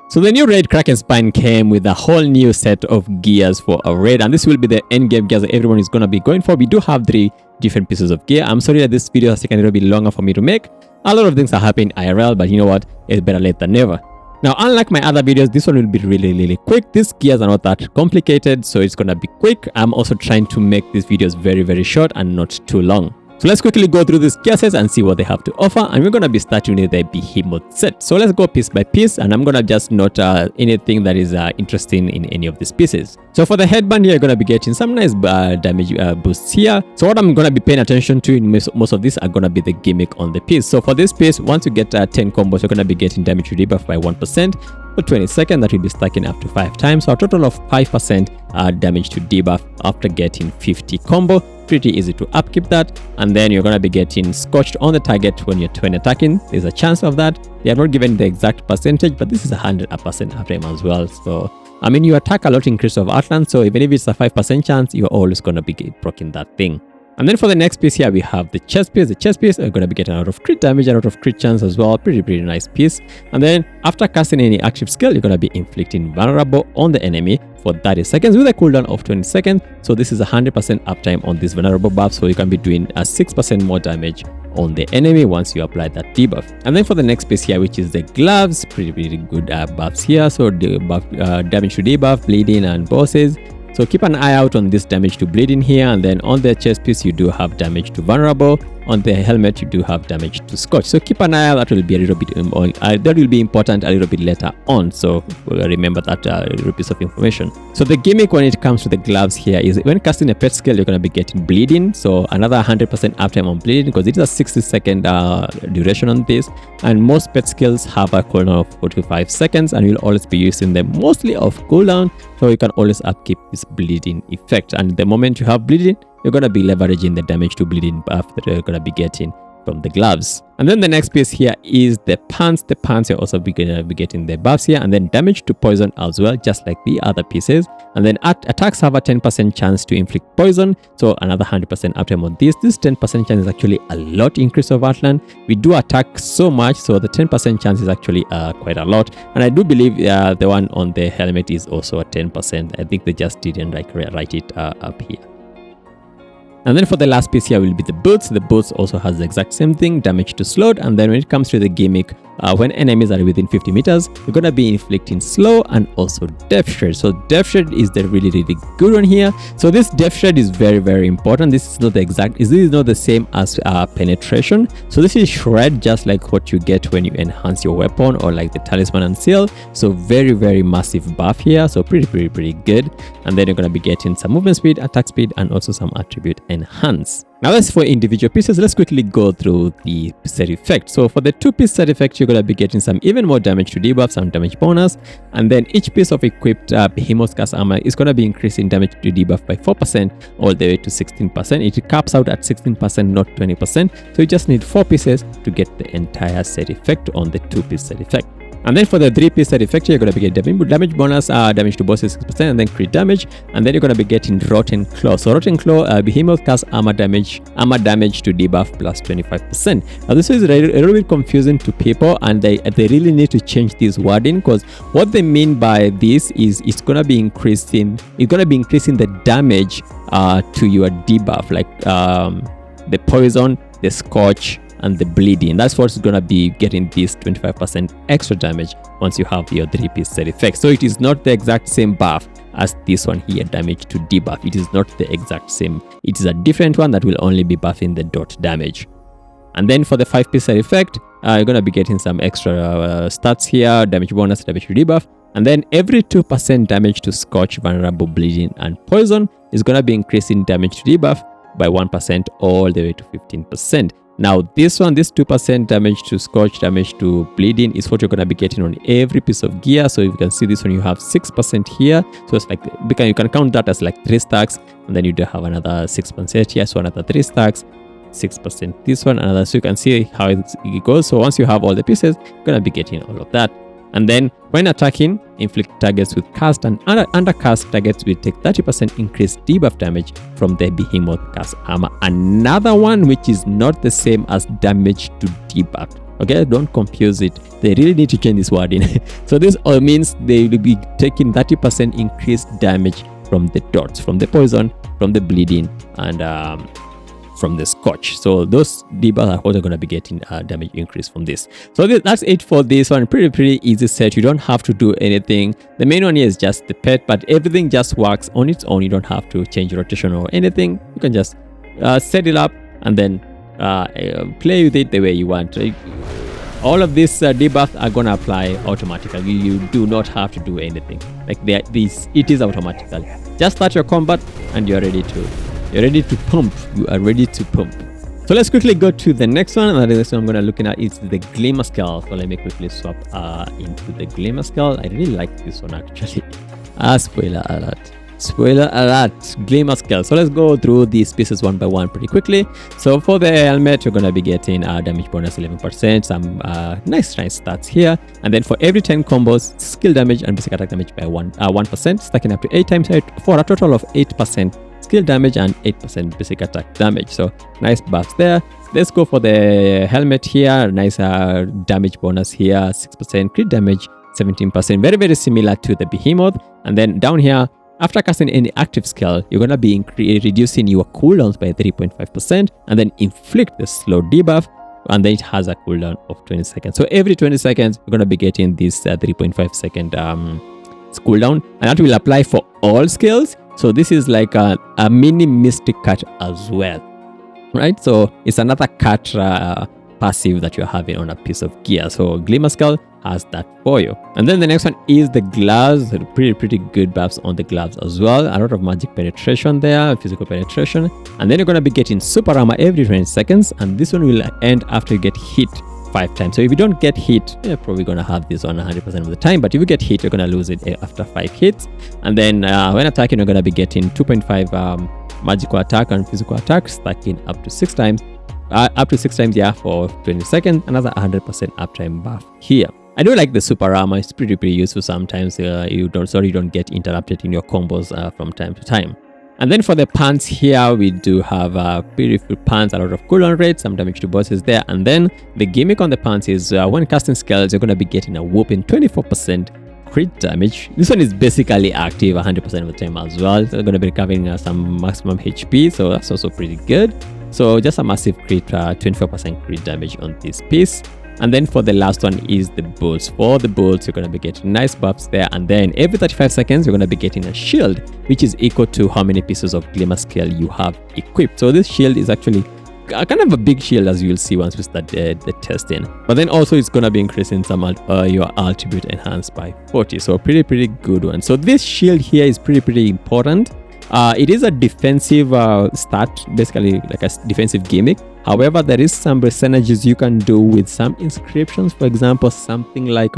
So the new Raid Kraken Spine came with a whole new set of gears for a raid, and this will be the end game gears that everyone is going to be going for. We do have 3 different pieces of gear. I'm sorry that this video has taken a little bit longer for me to make. A lot of things are happening IRL, but you know what? It's better late than never. Now, unlike my other videos, this one will be really quick. These gears are not that complicated, so it's going to be quick. I'm also trying to make these videos very short and not too long. So let's quickly go through these gear sets and see what they have to offer, and we're going to be starting with the Behemoth set. So let's go piece by piece, and I'm going to just note anything that is interesting in any of these pieces. So for the headband here, you're going to be getting some nice damage boosts here. So what I'm going to be paying attention to in most of these are going to be the gimmick on the piece. So for this piece, once you get 10 combos, you're going to be getting damage to debuff by 1%. For 20 seconds, that will be stacking up to 5 times, so a total of 5% damage to debuff after getting 50 combo. Pretty easy to upkeep that, and then you're going to be getting scorched on the target when you're attacking. There's a chance of that. They are not given the exact percentage, but this is 100% uptime as well. So I mean, you attack a lot increase of Atlan, so even if it's a 5% chance, you're always going to be proccing that thing. And then for the next piece here, we have the chest piece. The chest piece are going to be getting a lot of crit damage, a lot of crit chance as well. Pretty nice piece. And then after casting any active skill, you're going to be inflicting vulnerable on the enemy for 30 seconds with a cooldown of 20 seconds. So this is 100% uptime on this vulnerable buff. So you can be doing a 6% more damage on the enemy once you apply that debuff. And then for the next piece here, which is the gloves, pretty good buffs here. So the buff, damage to debuff, bleeding, and bosses. So keep an eye out on this damage to bleeding here, and then on the chest piece you do have damage to vulnerable. On the helmet you do have damage to scorch. So keep an eye out. That will be a little bit that will be important a little bit later on. So remember that little piece of information. So the gimmick when it comes to the gloves here is when casting a pet skill, you're going to be getting bleeding. So another 100% uptime on bleeding, because it is a 60-second duration on this, and most pet skills have a cooldown of 45 seconds, and you'll always be using them mostly off cooldown. So you can always upkeep this bleeding effect, and the moment you have bleeding, you're going to be leveraging the damage to bleeding buff that you're going to be getting from the gloves. And then the next piece here is the pants. The pants you're also going to be getting the buffs here, and then damage to poison as well, just like the other pieces. And then attacks have a 10% chance to inflict poison, so another 100% uptime on this. This 10% chance is actually a lot increase of Atlan. We do attack so much, so the 10% chance is actually quite a lot. And I do believe the one on the helmet is also a 10%. I think they just didn't write it up here. And then for the last piece here will be the boots. The boots also has the exact same thing, damage to slowed. And then when it comes to the gimmick, when enemies are within 50 meters, you're going to be inflicting slow and also depth shred. So depth shred is the really good one here. So this depth shred is very important. This is not the exact, this is not the same as penetration. So this is shred, just like what you get when you enhance your weapon or like the talisman and seal. So very massive buff here. So pretty good. And then you're going to be getting some movement speed, attack speed, and also some attribute enhance. Now that's for individual pieces. Let's quickly go through the set effect. So for the 2-piece set effect, you're going to be getting some even more damage to debuff, some damage bonus, and then each piece of equipped Behemoth cast armor is going to be increasing damage to debuff by 4% all the way to 16%. It caps out at 16%, not 20%. So you just need 4 pieces to get the entire set effect on the 2-piece set effect. And then for the 3-piece set effect, you're going to be getting damage bonus, damage to bosses 6%, and then crit damage. And then you're going to be getting Rotten Claw. So Rotten Claw, Behemoth cast armor damage to debuff plus 25%. Now this is a little bit confusing to people, and they really need to change this wording, because what they mean by this is it's going to be increasing the damage to your debuff, like the poison, the scorch, and the bleeding. That's what's gonna be getting this 25% extra damage once you have your 3-piece set effect. So it is not the exact same buff as this one here, damage to debuff. It is not the exact same. It is a different one that will only be buffing the dot damage. And then for the 5-piece set effect, you're gonna be getting some extra stats here, damage bonus, damage to debuff, and then every 2% damage to scorch, vulnerable, bleeding, and poison is gonna be increasing damage to debuff by 1% all the way to 15%. Now this 2% damage to scorch, damage to bleeding is what you're going to be getting on every piece of gear. So if you can see this one, you have 6% here. So it's like, you can count that as like 3 stacks, and then you do have another 6% here. So another 3 stacks, 6% this one, another. So you can see how it goes. So once you have all the pieces, you're going to be getting all of that. And then when attacking, inflict targets with cast, and under cast targets will take 30% increased debuff damage from the Behemoth cast armor. Another one which is not the same as damage to debuff. Okay, don't confuse it. They really need to change this wording. So this all means they will be taking 30% increased damage from the dots, from the poison, from the bleeding, and from the scotch. So those debuffs are also going to be getting damage increase from this. So that's it for this one. Pretty easy set. You don't have to do anything. The main one here is just the pet, but everything just works on its own. You don't have to change rotation or anything. You can just set it up and then play with it the way you want. All of these debuffs are going to apply automatically. You do not have to do anything. Like it is automatical. Just start your combat and you're ready to pump. You are ready to pump. So let's quickly go to the next one. And the next one I'm going to look at is the GlimmerScale. So let me quickly swap into the GlimmerScale. I really like this one actually. Spoiler alert. Spoiler alert, GlimmerScale. So let's go through these pieces one by one pretty quickly. So for the helmet, you're going to be getting damage bonus 11%, some nice stats here. And then for every 10 combos, skill damage and basic attack damage by 1%, stacking up to 8 times for a total of 8% skill damage and 8% basic attack damage. So nice buffs there. Let's go for the helmet here. Nice damage bonus here, 6%, crit damage 17%, very similar to the Behemoth. And then down here, after casting any active skill, you're going to be reducing your cooldowns by 3.5% and then inflict the slow debuff, and then it has a cooldown of 20 seconds. So every 20 seconds, you're going to be getting this 3.5 second cooldown, and that will apply for all skills. So this is like a mini mystic cut as well, right? So it's another cut passive that you're having on a piece of gear. So GlimmerScale has that for you. And then the next one is the gloves. Pretty good buffs on the gloves as well. A lot of magic penetration there, physical penetration. And then you're going to be getting super armor every 20 seconds. And this one will end after you get hit 5 times. So if you don't get hit, you're probably going to have this on 100% of the time. But if you get hit, you're going to lose it after 5 hits. And then when attacking, you're going to be getting 2.5 magical attack and physical attack, stacking up to 6 times. Up to 6 times, yeah, for 20 seconds. Another 100% uptime buff here. I do like the super armor. It's pretty useful sometimes. You don't get interrupted in your combos from time to time. And then for the pants here, we do have beautiful pants, a lot of cooldown rates, some damage to bosses there. And then the gimmick on the pants is when casting spells, you're going to be getting a whooping 24% crit damage. This one is basically active 100% of the time as well. So you're going to be recovering some maximum HP, so that's also pretty good. So just a massive crit, 24% crit damage on this piece. And then for the last one is the bolts. For the bolts, you're going to be getting nice buffs there. And then every 35 seconds, you're going to be getting a shield, which is equal to how many pieces of GlimmerScale you have equipped. So this shield is actually kind of a big shield, as you'll see once we start the testing. But then also it's going to be increasing some your attribute enhanced by 40. So pretty good one. So this shield here is pretty important. It is a defensive stat, basically like a defensive gimmick. However, there is some synergies you can do with some inscriptions. For example, something like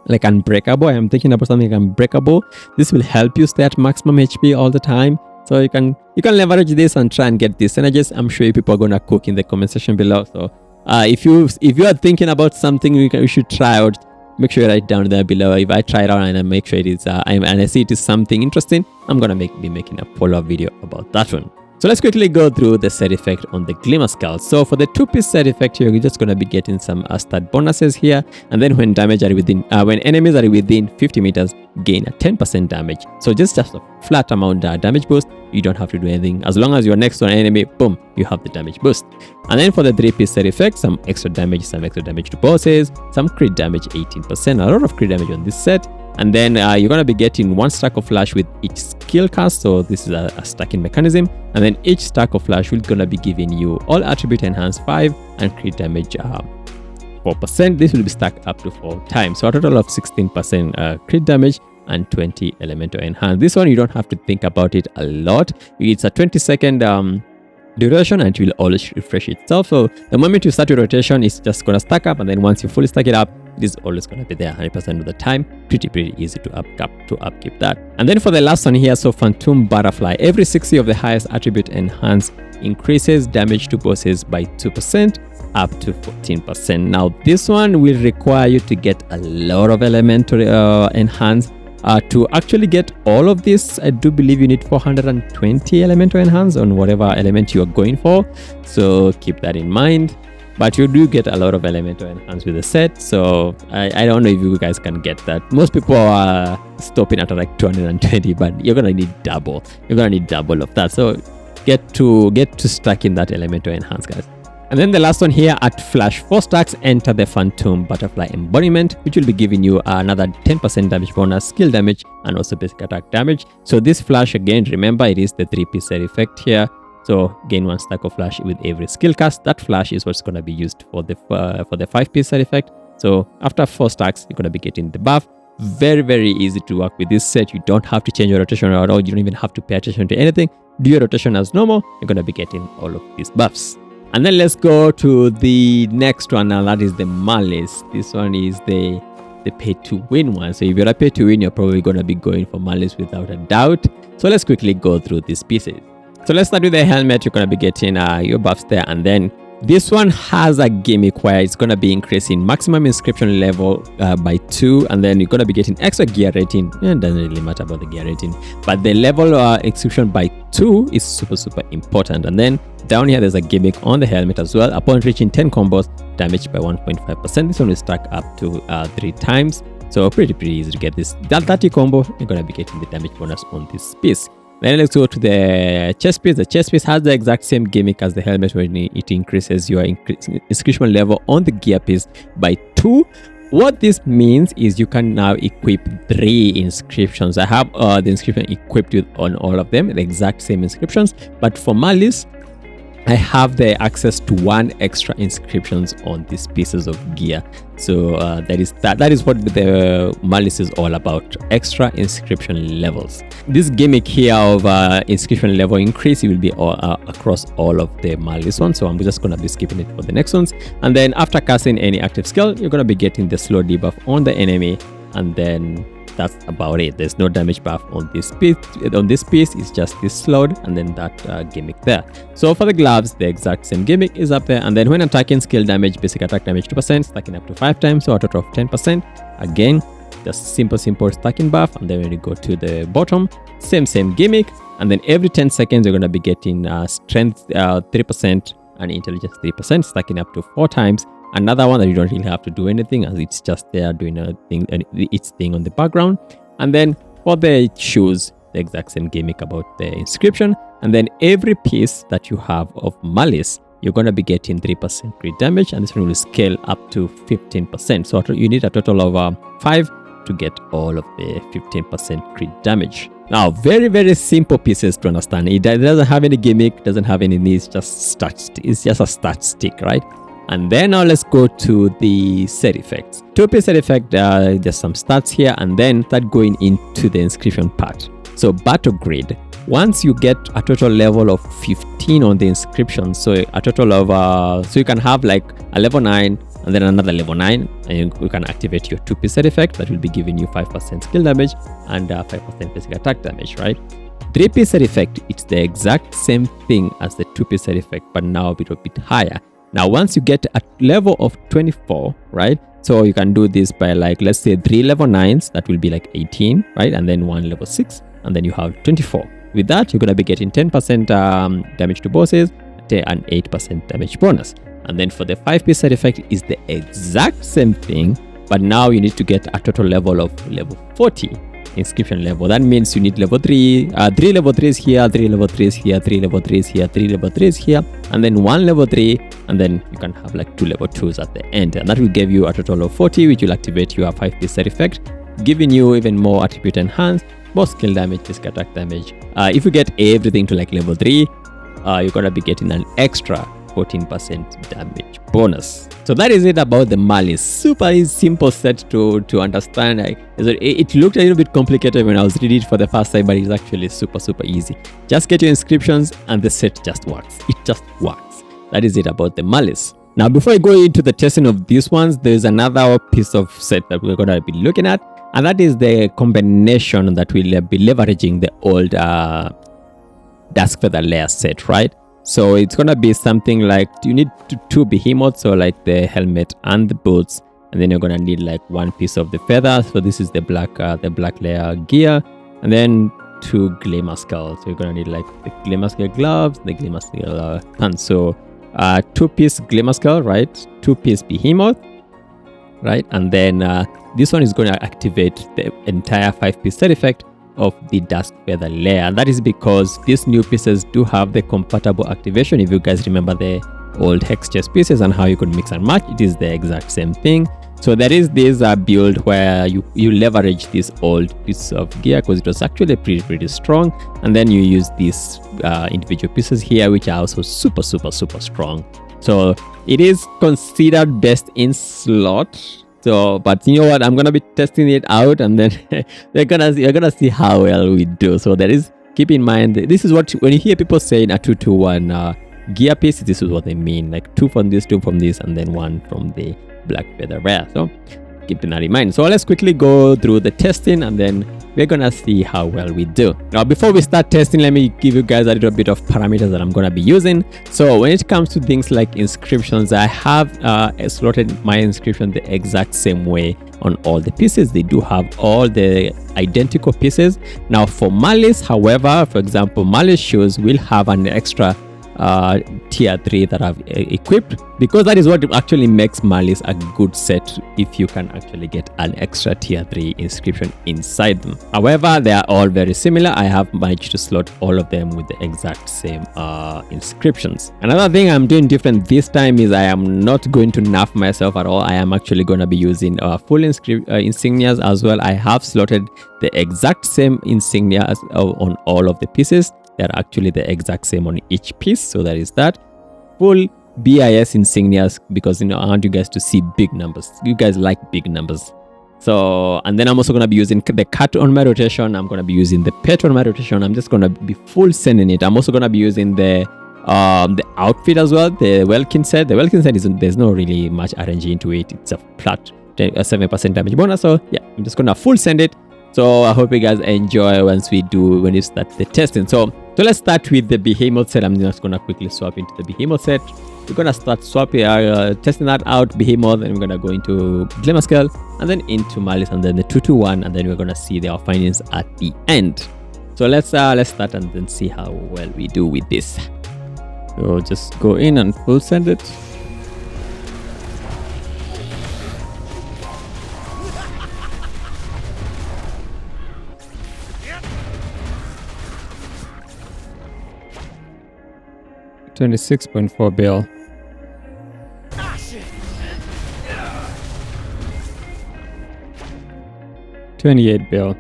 Unbreakable. I'm thinking about something like Unbreakable. This will help you stay at maximum HP all the time. So you can leverage this and try and get these synergies. I'm sure people are gonna cook in the comment section below. So if you are thinking about something you should try out, make sure you write down there below. If I try it out and I make sure it is and I see it is something interesting, I'm gonna be making a follow-up video about that one. So let's quickly go through the set effect on the GlimmerScale. So for the 2-piece set effect here, you're just going to be getting some stat bonuses here. And then when when enemies are within 50 meters, gain a 10% damage. So just a flat amount damage boost. You don't have to do anything. As long as you're next to an enemy, boom, you have the damage boost. And then for the 3-piece set effect, some extra damage to bosses, some crit damage 18%, a lot of crit damage on this set. And then you're going to be getting 1 stack of flash with each skill cast. So this is a stacking mechanism. And then each stack of flash will going to be giving you all attribute enhanced 5 and crit damage 4%. This will be stacked up to 4 times. So a total of 16% crit damage and 20 elemental enhance. This one you don't have to think about it a lot. It's a 20-second duration and it will always refresh itself. So the moment you start your rotation, it's just going to stack up. And then once you fully stack it up, it is always going to be there 100% of the time. Pretty easy to upkeep that. And then for the last one here, so Phantom Butterfly, every 60 of the highest attribute enhanced increases damage to bosses by 2% up to 14%. Now this one will require you to get a lot of elemental enhance. To actually get all of this, I do believe you need 420 elemental enhance on whatever element you are going for. So keep that in mind. but you do get a lot of elemental enhance with the set. So I don't know if you guys can get that. Most people are stopping at like 220, but you're gonna need double. You're gonna need double of that. So get to stacking that elemental enhance, guys. And then the last one here, at flash 4 stacks, enter the Phantom Butterfly Embodiment, which will be giving you another 10% damage bonus, skill damage, and also basic attack damage. So this flash, again, remember it is the 3-piece set effect here. So gain 1 stack of flash with every skill cast. That flash is what's going to be used for the 5-piece set effect. So after 4 stacks, you're going to be getting the buff. Very, very easy to work with this set. You don't have to change your rotation at all. You don't even have to pay attention to anything. Do your rotation as normal. You're going to be getting all of these buffs. And then let's go to the next one, and that is the Malice. This one is the pay to win one. So if you're a pay to win, you're probably going to be going for Malice without a doubt. So let's quickly go through these pieces. So let's start with the helmet. You're going to be getting your buffs there, and then this one has a gimmick where it's going to be increasing maximum inscription level by 2, and then you're going to be getting extra gear rating. It doesn't really matter about the gear rating, but the level inscription by 2 is super important. And then down here there's a gimmick on the helmet as well. Upon reaching 10 combos, damage by 1.5%. This one will stack up to 3 times. So pretty easy to get this. That 30 combo, you're going to be getting the damage bonus on this piece. Then let's go to the chest piece. The chest piece has the exact same gimmick as the helmet, when it increases your inscription level on the gear piece by 2. What this means is you can now equip 3 inscriptions. I have the inscription equipped with on all of them, the exact same inscriptions. But for Malice, I have the access to 1 extra inscriptions on these pieces of gear. So that is what the Malice is all about, extra inscription levels. This gimmick here of inscription level increase, it will be across all of the Malice ones. So I'm just going to be skipping it for the next ones. And then after casting any active skill, you're going to be getting the slow debuff on the enemy, and then that's about it. There's no damage buff on this piece. It's just this slowed, and then that gimmick there. So for the gloves, the exact same gimmick is up there. And then when attacking, skill damage, basic attack damage 2%, stacking up to 5 times, so a total of 10%. Again, just simple stacking buff. And then when you go to the bottom, same gimmick. And then every 10 seconds, you're going to be getting strength 3% and intelligence 3%, stacking up to 4 times. Another one that you don't really have to do anything, as it's just there doing its thing on the background. And then for the shoes, the exact same gimmick about the inscription. And then every piece that you have of Malice, you're going to be getting 3% crit damage, and this one will scale up to 15%. So you need a total of 5 to get all of the 15% crit damage. Now, very simple pieces to understand. It doesn't have any gimmick, doesn't have any needs, just stats. It's just a stat stick, right? And then now let's go to the set effects. 2-piece set effect, there's some stats here, and then start going into the inscription part. So battle grid, once you get a total level of 15 on the inscription, so a total of so you can have like a level 9 and then another level 9, and you can activate your 2-piece set effect. That will be giving you 5% skill damage and 5% basic attack damage, right? 3-piece set effect, it's the exact same thing as the 2-piece set effect, but now a bit higher. Now, once you get a level of 24, right? So you can do this by, like, let's say 3 level 9s, that will be like 18, right? And then 1 level 6, and then you have 24. With that, you're going to be getting 10% damage to bosses and 8% damage bonus. And then for the 5-piece side effect is the exact same thing, but now you need to get a total level of level 40 inscription level. That means you need level 3, 3 level 3s here, 3 level 3s here, 3 level 3s here, 3 level 3s here, and then 1 level 3, and then you can have like 2 level 2s at the end, and that will give you a total of 40, which will activate your 5-piece side effect, giving you even more attribute enhanced, more skill damage, basic attack damage. If you get everything to like level 3, you're gonna be getting an extra 14% damage bonus. So that is it about the Malice. Super simple set to understand. It looked a little bit complicated when I was reading it for the first time, but it's actually super easy. Just get your inscriptions and the set just works. It just works. That is it about the Malice. Now, before I go into the testing of these ones, there's another piece of set that we're going to be looking at, and that is the combination that will be leveraging the old Dusk Feather Layer set, right? So it's gonna be something like you need 2 behemoths, so like the helmet and the boots, and then you're gonna need like 1 piece of the feather. So this is the black layer gear, and then 2 GlimmerScale. So you're gonna need like the GlimmerScale gloves, the GlimmerScale pants. So 2-piece GlimmerScale, right? 2-piece Behemoth, right? And then this one is going to activate the entire 5-piece set effect of the Dusk Feather layer. And that is because these new pieces do have the compatible activation. If you guys remember the old Hex Chest pieces and how you could mix and match, it is the exact same thing. So there is this build where you leverage this old piece of gear because it was actually pretty strong, and then you use these individual pieces here, which are also super strong. So it is considered best in slot. So, but you know what? I'm gonna be testing it out, and then you're gonna see how well we do. So there is, keep in mind, this is what, when you hear people saying a 2-to-1 gear piece, this is what they mean, like 2 from this, 2 from this, and then 1 from the Black Feather rare. So keep that in mind. So let's quickly go through the testing, and then we're gonna see how well we do. Now before we start testing, let me give you guys a little bit of parameters that I'm gonna be using. So when it comes to things like inscriptions, I have slotted my inscription the exact same way on all the pieces. They do have all the identical pieces. Now for Malice, however, for example, Malice shoes will have an extra tier 3 that I've equipped, because that is what actually makes Malice a good set, if you can actually get an extra tier 3 inscription inside them. However, they are all very similar. I have managed to slot all of them with the exact same inscriptions. Another thing I'm doing different this time is I am not going to nerf myself at all. I am actually going to be using full insignias as well. I have slotted the exact same insignia on all of the pieces. They're actually the exact same on each piece. So that is that. Full BIS insignias, because I want you guys to see big numbers. You guys like big numbers. So, and then I'm also going to be using the cat on my rotation. I'm going to be using the pet on my rotation. I'm just going to be full sending it. I'm also going to be using the outfit as well, the Welkin set. The Welkin set there's no really much RNG into it. It's a flat 7% damage bonus. So yeah, I'm just going to full send it. So I hope you guys enjoy when you start the testing. So let's start with the Behemoth set. I'm just gonna quickly swap into the Behemoth set. We're gonna start swapping, testing that out, Behemoth, and we're gonna go into GlimmerScale, and then into Malice, and then the 2-to-1, and then we're gonna see our findings at the end. So let's start and then see how well we do with this. So just go in and full send it. $26.4 bill. $28 bill.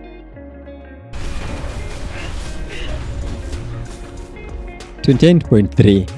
$28.3.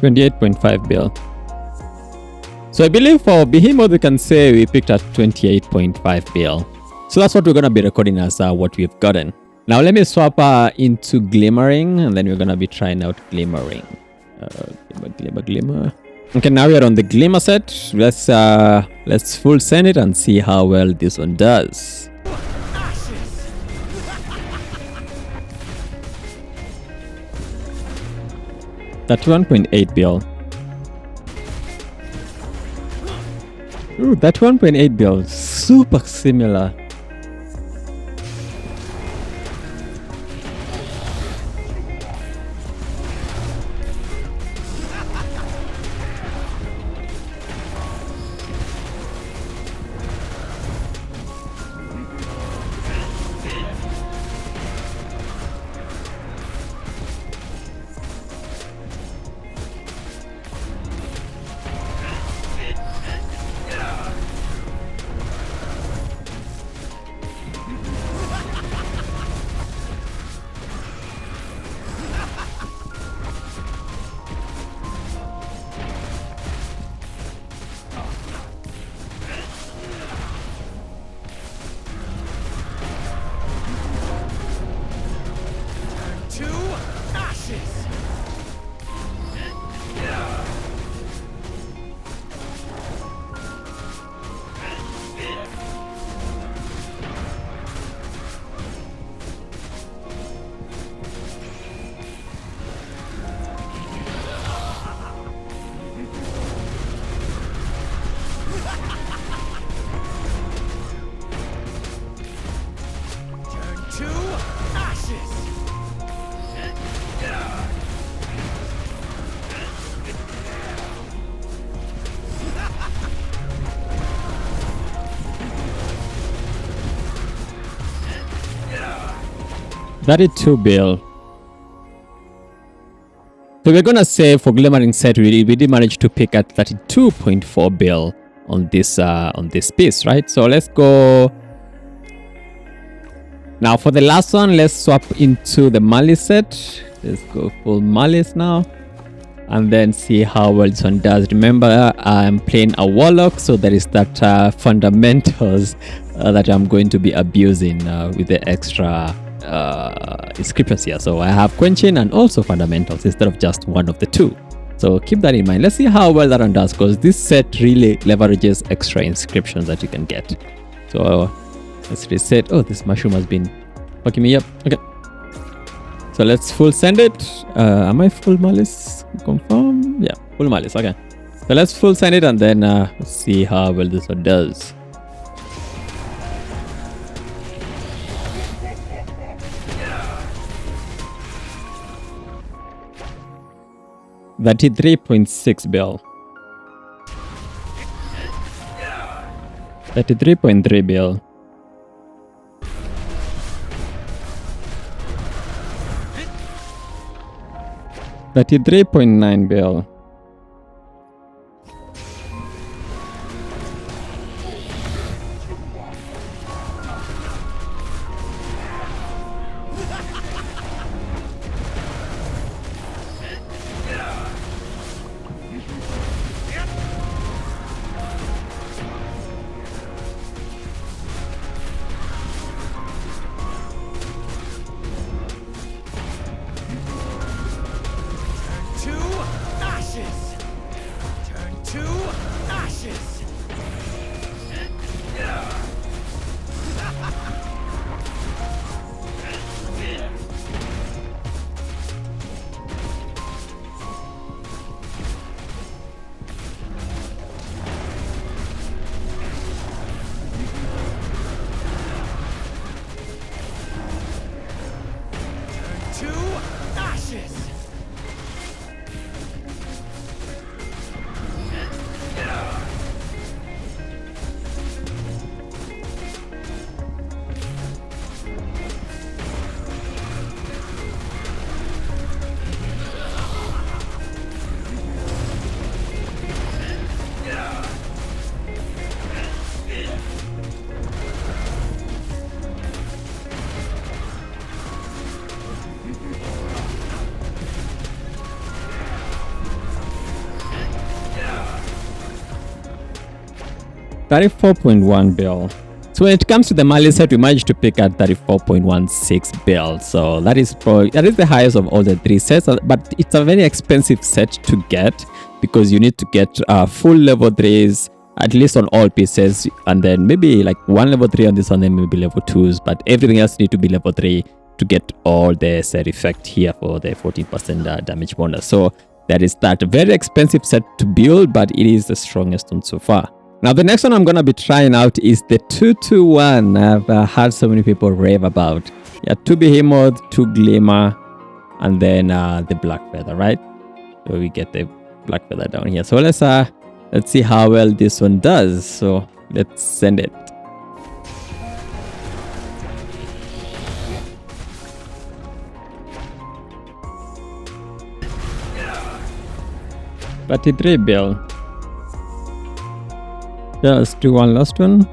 $28.5 bill. So I believe for Behemoth, we can say we picked at 28.5 bill. So that's what we're going to be recording as what we've gotten. Now let me swap into glimmering, and then we're going to be trying out glimmering. Glimmer. Okay, now we are on the Glimmer set. Let's full send it and see how well this one does. 31.8 bill. Ooh, that 1.8 bill, super similar. That is 2 bill. So we're gonna say for glimmering set we did manage to pick at 32.4 bill on this piece, right? So let's go now for the last one. Let's swap into the Malice set. Let's go full Malice now and then see how well this one does. Remember, I'm playing a warlock, so there is that fundamentals that I'm going to be abusing with the extra inscriptions here. So I have quenching and also fundamentals instead of just one of the two. So keep that in mind. Let's see how well that one does, because this set really leverages extra inscriptions that you can get. So let's reset. Oh, this mushroom has been fucking me up. Okay. So let's full send it. Am I full Malice? Confirm? Yeah, full Malice. Okay. So let's full send it and then let's see how well this one does. That is 3.6 bill. 33.3 bill. 33.9 bill. 34.1 bill. So when it comes to the Malice set, we managed to pick at 34.16 bill. So that is the highest of all the three sets, but it's a very expensive set to get because you need to get full level 3s at least on all pieces, and then maybe like one level 3 on this one, then maybe level 2s, but everything else need to be level 3 to get all the set effect here for the 14% damage bonus. So that is that. Very expensive set to build, but it is the strongest one so far. Now the next one I'm gonna be trying out is the 221. I've heard so many people rave about. Yeah, 2 Behemoth, 2 Glimmer, and then the Black Feather, right? So we get the Black Feather down here. So let's see how well this one does. So let's send it. But it 3 bill. Let's do one last one.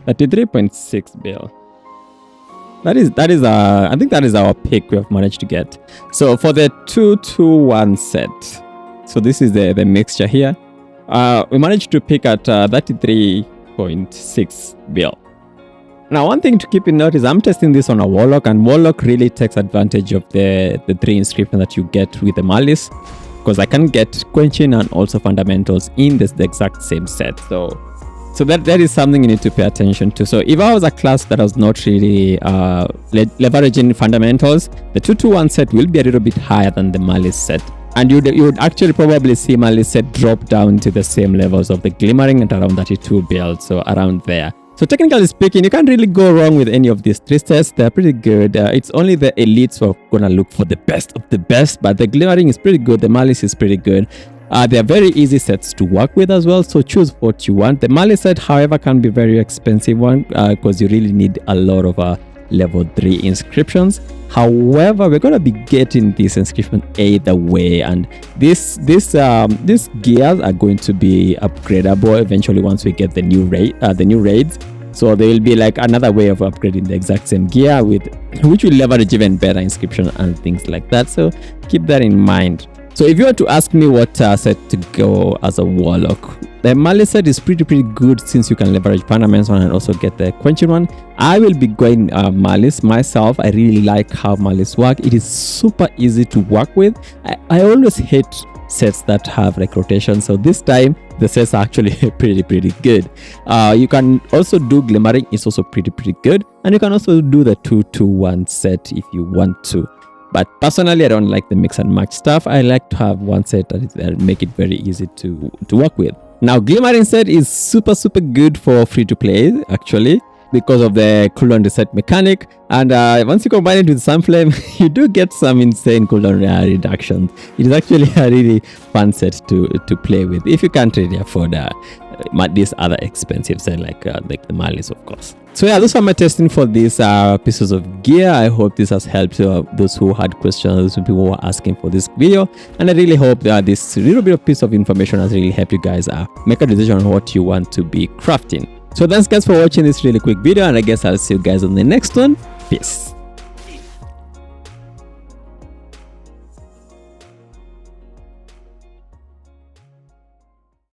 At 3.6 bill. That is I think that is our pick we have managed to get. So for the 221 set, so this is the mixture here. We managed to pick at 33.6 bill. Now one thing to keep in note is I'm testing this on a Warlock, and Warlock really takes advantage of the 3 inscriptions that you get with the Malice, because I can get Quenching and also Fundamentals in the exact same set. So that is something you need to pay attention to. So if I was a class that was not really leveraging fundamentals, the 221 set will be a little bit higher than the Malice set. And you would actually probably see Malice set drop down to the same levels of the Glimmering at around 32 build, so around there. So technically speaking, you can't really go wrong with any of these 3 sets. They're pretty good. It's only the elites who are gonna look for the best of the best, but the Glimmering is pretty good. The Malice is pretty good. They are very easy sets to work with as well, so choose what you want. The Malice set, however, can be very expensive one because you really need a lot of level 3 inscriptions. However, we're gonna be getting this inscription either way, and these gears are going to be upgradable eventually once we get the new raids. So there will be like another way of upgrading the exact same gear which will leverage even better inscription and things like that. So keep that in mind. So if you were to ask me what set to go as a Warlock, the Malice set is pretty good since you can leverage Fundaments one and also get the Quenching one. I will be going Malice myself. I really like how Malice work. It is super easy to work with. I always hate sets that have like rotation, so this time the sets are actually pretty good. You can also do Glimmering, it's also pretty good, and you can also do the 221 set if you want to. But personally, I don't like the mix and match stuff. I like to have one set that make it very easy to work with. Now, Glimmering set is super good for free to play actually, because of the cooldown reset mechanic, and once you combine it with Sunflame, you do get some insane cooldown reductions. It is actually a really fun set to play with if you can't really afford these other expensive sets like the Malice, of course. So yeah, those are my testing for these pieces of gear. I hope this has helped those who had questions, those people who were asking for this video, and I really hope that this little bit of piece of information has really helped you guys make a decision on what you want to be crafting. So thanks guys for watching this really quick video, and I guess I'll see you guys on the next one. Peace.